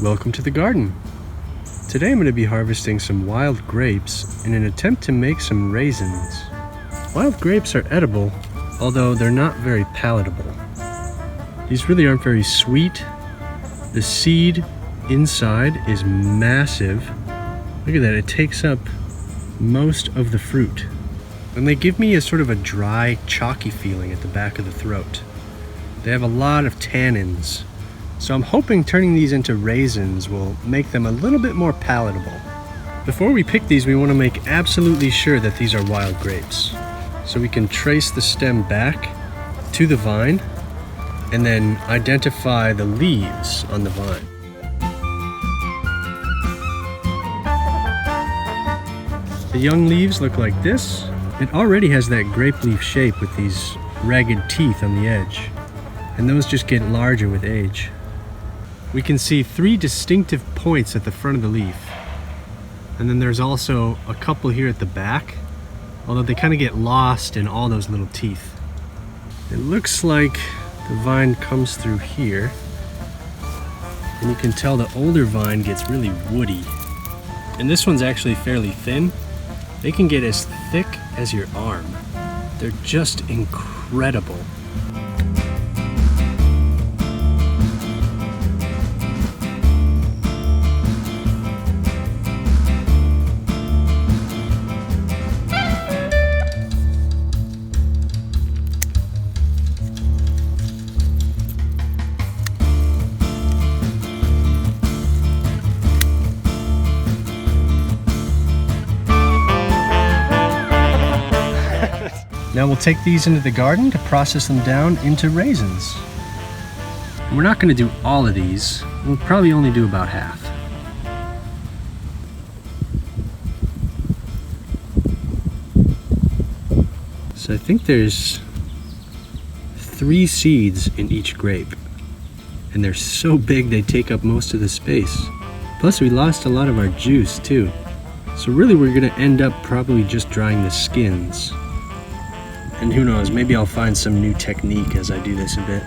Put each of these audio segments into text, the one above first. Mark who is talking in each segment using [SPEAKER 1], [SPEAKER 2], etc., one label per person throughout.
[SPEAKER 1] Welcome to the garden. Today I'm going to be harvesting some wild grapes in an attempt to make some raisins. Wild grapes are edible, although they're not very palatable. These really aren't very sweet. The seed inside is massive. Look at that, it takes up most of the fruit. And they give me a sort of a dry, chalky feeling at the back of the throat. They have a lot of tannins. So I'm hoping turning these into raisins will make them a little bit more palatable. Before we pick these, we want to make absolutely sure that these are wild grapes. So we can trace the stem back to the vine and then identify the leaves on the vine. The young leaves look like this. It already has that grape leaf shape with these ragged teeth on the edge, and those just get larger with age. We can see 3 distinctive points at the front of the leaf. And then there's also a couple here at the back, although they kind of get lost in all those little teeth. It looks like the vine comes through here, and you can tell the older vine gets really woody. And this one's actually fairly thin. They can get as thick as your arm. They're just incredible. Now we'll take these into the garden to process them down into raisins. We're not going to do all of these. We'll probably only do about half. So I think there's 3 seeds in each grape. And they're so big they take up most of the space. Plus we lost a lot of our juice too. So really we're going to end up probably just drying the skins. And who knows, maybe I'll find some new technique as I do this a bit.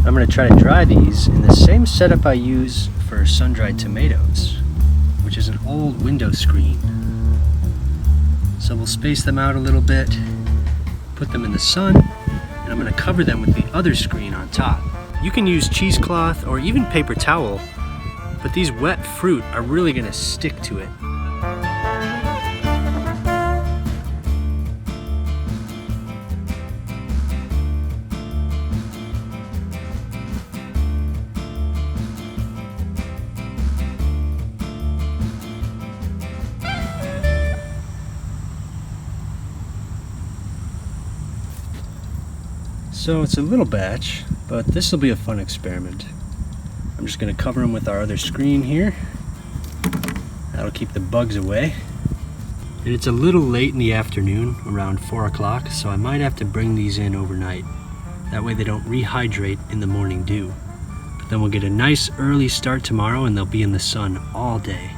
[SPEAKER 1] I'm going to try to dry these in the same setup I use for sun-dried tomatoes, which is an old window screen. So we'll space them out a little bit, put them in the sun, and I'm going to cover them with the other screen on top. You can use cheesecloth or even paper towel, but these wet fruit are really going to stick to it. So it's a little batch, but this will be a fun experiment. I'm just going to cover them with our other screen here. That'll keep the bugs away. And it's a little late in the afternoon, around 4 o'clock, so I might have to bring these in overnight. That way they don't rehydrate in the morning dew. But then we'll get a nice early start tomorrow and they'll be in the sun all day.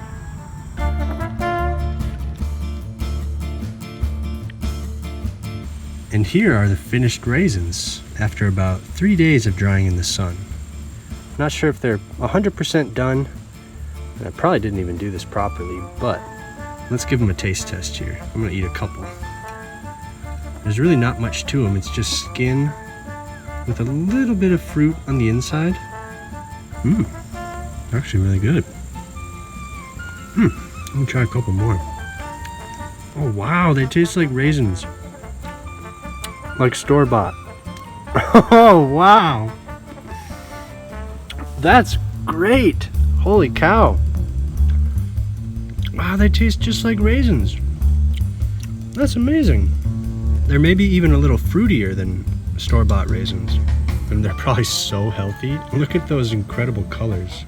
[SPEAKER 1] And here are the finished raisins after about 3 days of drying in the sun. Not sure if they're 100% done, and I probably didn't even do this properly, but let's give them a taste test here. I'm gonna eat a couple. There's really not much to them, it's just skin with a little bit of fruit on the inside. Actually really good. I'm gonna try a couple more. Oh wow, they taste like raisins. Like store-bought. Oh wow, that's great. Holy cow. Wow, they taste just like raisins. That's amazing. They're maybe even a little fruitier than store-bought raisins, and they're probably so healthy. Look at those incredible colors.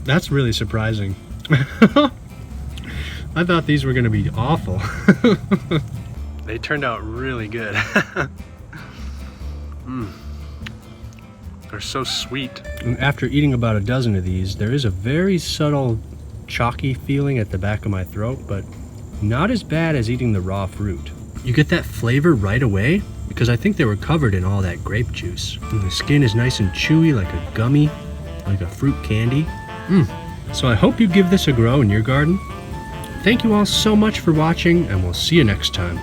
[SPEAKER 1] That's really surprising. I thought these were gonna be awful. They turned out really good. They're so sweet. And after eating about a dozen of these, there is a very subtle chalky feeling at the back of my throat, but not as bad as eating the raw fruit. You get that flavor right away because I think they were covered in all that grape juice. And the skin is nice and chewy, like a gummy, like a fruit candy. So I hope you give this a grow in your garden. Thank you all so much for watching, and we'll see you next time.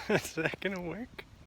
[SPEAKER 1] Is that gonna work?